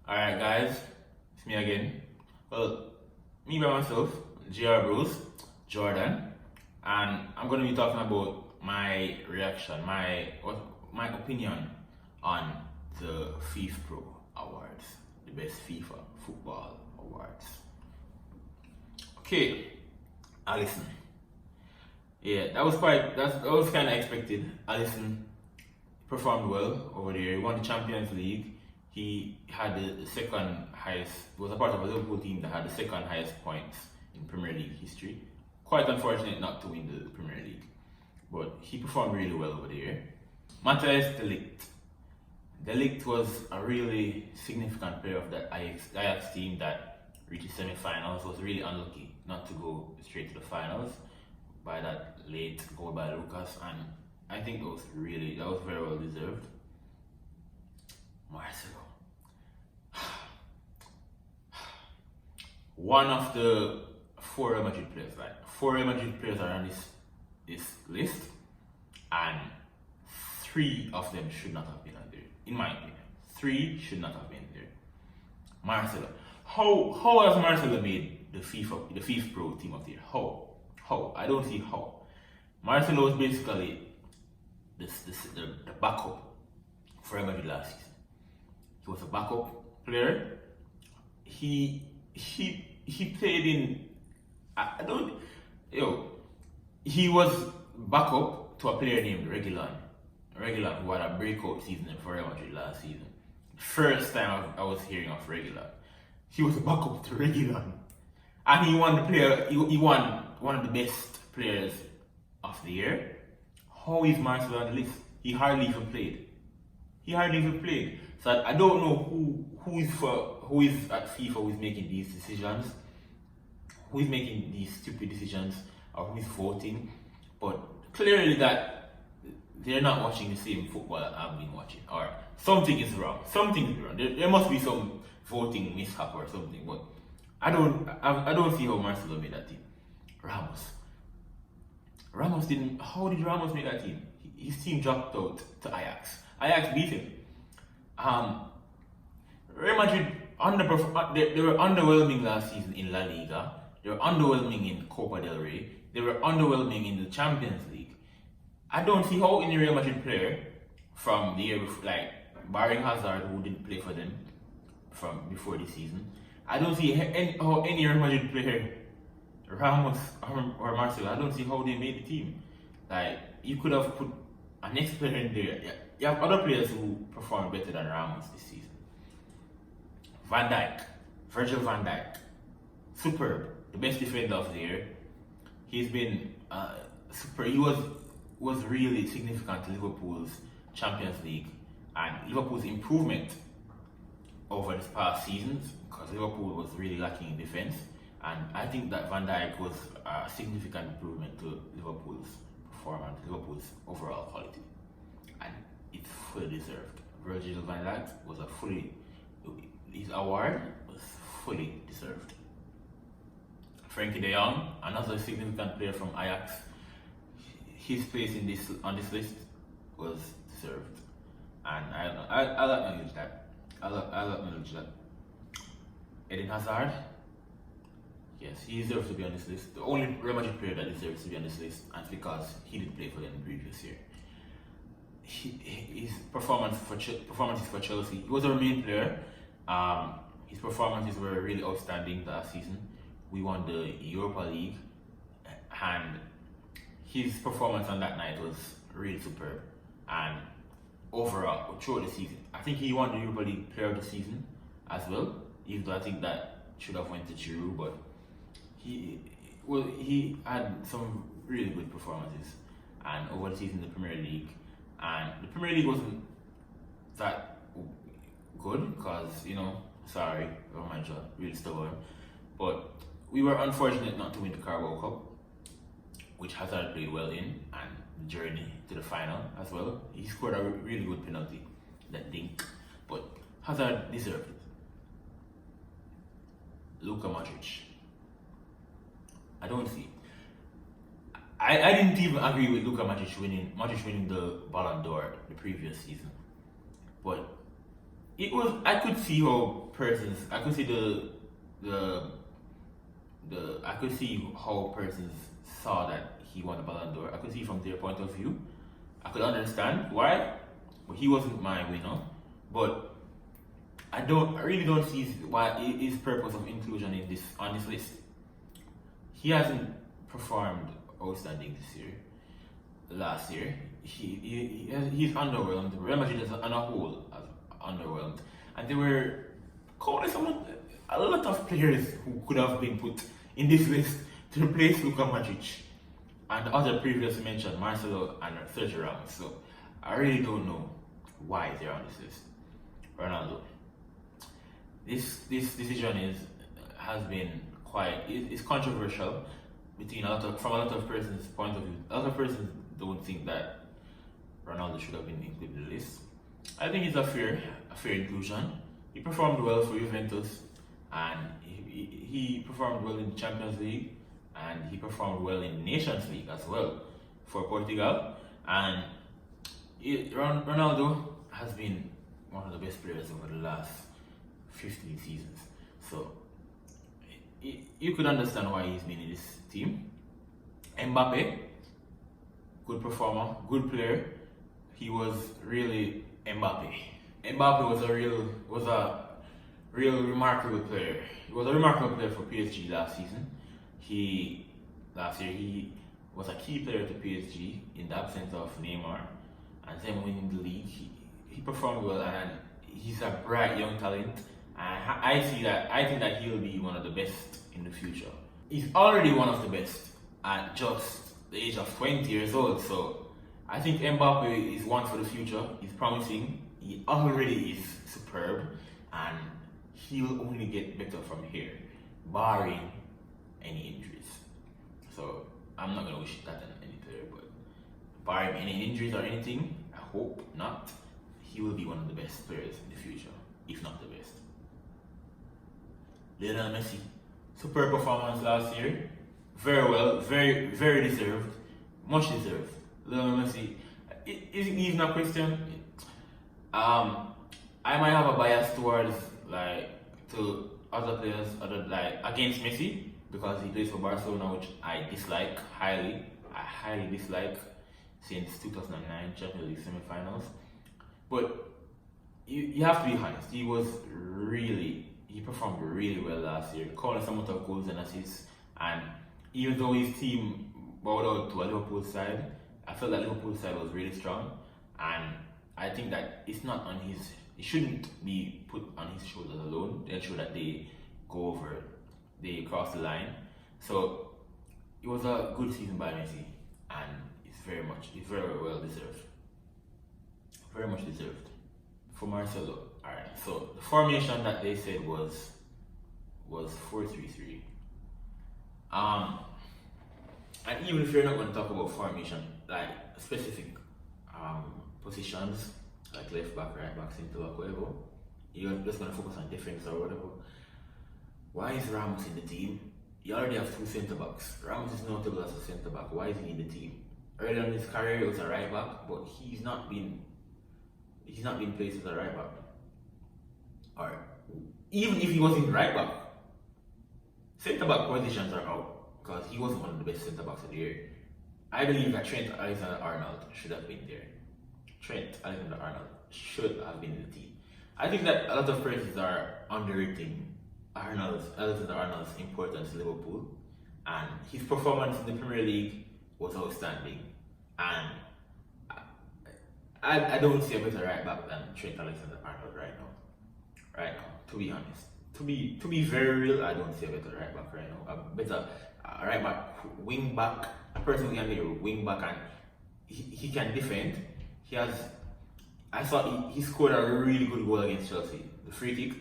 Alright guys, it's me again. Well, me by myself, JR Bros, Jordan, and I'm going to be talking about my reaction, my opinion on the Fifpro Awards, the best FIFA football awards. Okay, Alisson. Yeah, that was kind of expected. Alisson performed well over there. He won the Champions League. He had the second highest, was a part of a Liverpool team that had the second highest points in Premier League history. Quite unfortunate not to win the Premier League, but he performed really well over there. Matthijs de Ligt. De Ligt was a really significant player of that Ajax team that reached the semi-finals. Was really unlucky not to go straight to the finals by that late goal by Lucas, and I think that was very well deserved. Marcelo. One of the four Real Madrid players, four Real Madrid players are on this list, and three of them should not have been on there. In my opinion, three should not have been there. Marcelo. How has Marcelo made the Fifpro team of the year? How? I don't see how. Marcelo was basically the backup for Real Madrid last season. He was a backup player. He played in he was backup to a player named Reguilon who had a breakout season for Real Madrid last season. First time I was hearing of Reguilon. He was a backup to Reguilon, and he won one of the best players of the year. How is Marcelo on the list? He hardly even played. So I don't know who is at FIFA who is making these decisions, who is making these stupid decisions, or who is voting. But clearly that they're not watching the same football that I've been watching, or something is wrong. There must be some voting mishap or something. But I don't see how Marcelo made that team. Ramos didn't. How did Ramos make that team? His team dropped out to Ajax. Ajax beat him. Real Madrid they were underwhelming last season in La Liga. They were underwhelming in Copa del Rey. They were underwhelming in the Champions League. I don't see how any Real Madrid player from the year before, barring Hazard, who didn't play for them from before this season, I don't see how any Real Madrid player, Ramos or Marcelo, I don't see how they made the team. You could have put a next player in there. You have other players who performed better than Ramos this season. Virgil van Dijk, superb, the best defender of the year. He's been super. He was really significant to Liverpool's Champions League and Liverpool's improvement over this past seasons, because Liverpool was really lacking in defense, and I think that Van Dijk was a significant improvement to Liverpool's performance, Liverpool's overall quality, and it's fully deserved. Virgil van Dijk his award was fully deserved. Frankie de Jong, another significant player from Ajax, his place on this list was deserved, and I'll acknowledge that. I'll acknowledge that. Eden Hazard, yes, he deserves to be on this list. The only Real Madrid player that deserves to be on this list, and it's because he didn't play for them the previous year. His performances for Chelsea, he was a main player. His performances were really outstanding last season. We won the Europa League, and his performance on that night was really superb. And overall, throughout the season, I think he won the Europa League Player of the Season as well. Even though I think that should have went to Giroud, but he had some really good performances. And over the season, the Premier League, and the Premier League wasn't that good because sorry, Real Madrid really stubborn, but we were unfortunate not to win the Carabao Cup, which Hazard played well in, and the journey to the final as well. He scored a really good penalty, that Dijk, but Hazard deserved it. Luka Modric. I don't see. I didn't even agree with Luka Modric winning the Ballon d'Or the previous season, but it was. I could see how persons. I could see the I could see how persons saw that he won the Ballon d'Or. I could see from their point of view. I could understand why, but he wasn't my winner. But I really don't see his purpose of inclusion in this on this list. He hasn't performed outstanding this year. Last year, he's underwhelmed. Real Madrid as a whole has underwhelmed, and there were a lot of players who could have been put in this list to replace Luka Modric and the other previously mentioned Marcelo and Sergio Ramos. So I really don't know why they're on this list. Ronaldo. This decision has been it's controversial from a lot of persons' point of view. A lot of persons don't think that Ronaldo should have been included in the list. I think it's a fair inclusion. He performed well for Juventus, and he performed well in the Champions League, and he performed well in the Nations League as well for Portugal. And Ronaldo has been one of the best players over the last 15 seasons. So you could understand why he's been in this team. Mbappe, good performer, good player. He was really Mbappe. Mbappe was a real remarkable player. He was a remarkable player for PSG last season. Last year he was a key player to PSG in the absence of Neymar, and then winning the league, he performed well, and he's a bright young talent. I think that he'll be one of the best in the future. He's already one of the best at just the age of 20 years old. So I think Mbappe is one for the future. He's promising. He already is superb, and he'll only get better from here, barring any injuries. So I'm not gonna wish that on any player, but barring any injuries or anything, I hope not. He will be one of the best players in the future, if not the best. Lionel Messi, superb performance last year. Very well, very deserved, much deserved. Lionel Messi, he's not Christian. I might have a bias towards to other players, against Messi because he plays for Barcelona, which I dislike highly. I highly dislike since 2009 Champions League semi-finals. But you have to be honest. He performed really well last year, calling some of goals and assists. And even though his team bowed out to a Liverpool side, I felt that Liverpool side was really strong. And I think that it shouldn't be put on his shoulders alone to ensure that they they cross the line. So it was a good season by Messi, and it's very well deserved. Very much deserved. For Marcelo, alright, so the formation that they said was 4-3-3. And even if you're not going to talk about formation, like specific positions, like left back, right back, centre back, whatever, you're just going to focus on defense or whatever. Why is Ramos in the team? You already have two centre backs. Ramos is notable as a centre back. Why is he in the team? Early in his career, he was a right back, but he's not been placed as a right back. Or even if he was in right back, centre back positions are out because he wasn't one of the best centre backs of the year. I believe that Trent Alexander-Arnold should have been there. Trent Alexander-Arnold should have been in the team. I think that a lot of persons are underrating Alexander-Arnold's importance to Liverpool, and his performance in the Premier League was outstanding. And I don't see a better right back than Trent Alexander-Arnold right now, to be honest. To be very real, I don't see a better right back right now. A better right back, wing back, a person who can be a wing back and he can defend. I saw he scored a really good goal against Chelsea. The free kick,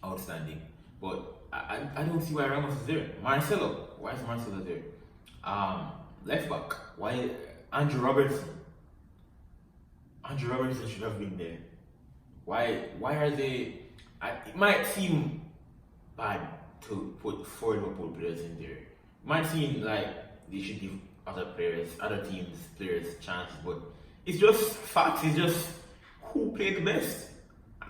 outstanding. But I don't see why Ramos is there. Marcelo, why is Marcelo there? Left back, why Andrew Robertson? Andrew Robertson should have been there. Why are they? It might seem bad to put 4 Liverpool players in there. It might seem like they should give other teams players chances, but it's just facts. It's just who played the best.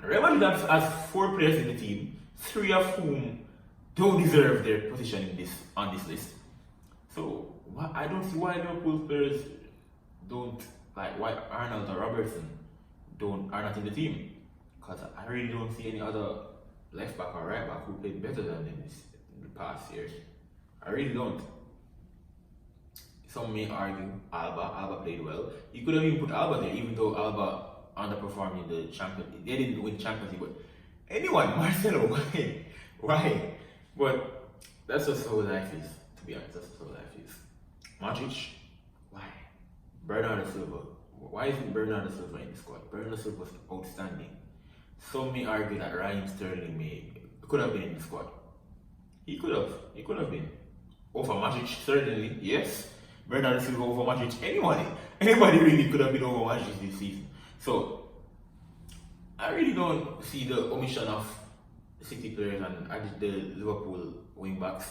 Real Madrid has 4 players in the team, 3 of whom don't deserve their position in this on this list. So I don't see why Liverpool players don't like why Arnold or Robertson are not in the team. Because I really don't see any other left back or right back who played better than them in the past years. I really don't. Some may argue Alba played well. You could have even put Alba there, even though Alba underperformed in the Champions League. They didn't win Champions League, but anyone, Marcelo, why? Why? But that's just how life is, to be honest. That's just how life is. Modric, why? Bernardo Silva. Why isn't Bernardo Silva in the squad? Bernardo Silva was outstanding. Some may argue that Raheem Sterling could have been in the squad. He could have been. Over Madrid, certainly, yes. Bernardo Silva over Madrid, anybody really could have been over Madrid this season. So, I really don't see the omission of City players and the Liverpool wing backs.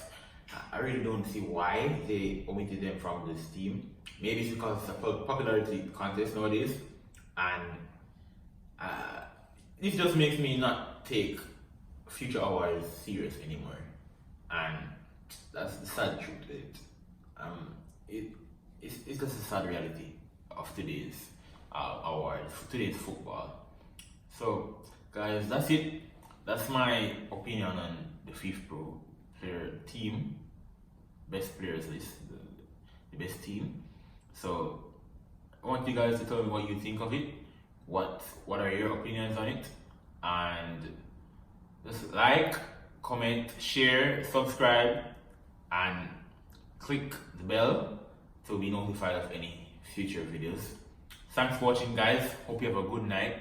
I really don't see why they omitted them from this team. Maybe it's because it's a popularity contest nowadays, and this just makes me not take future awards serious anymore, and that's the sad truth of it. It's just a sad reality of today's awards, today's football. So, guys, that's it. That's my opinion on the Fifpro player team, best players list, the best team. So, I want you guys to tell me what you think of it. What are your opinions on it? And just like, comment, share, subscribe, and click the bell to be notified of any future videos. Thanks for watching, guys. Hope you have a good night,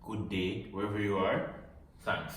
good day, wherever you are. Thanks.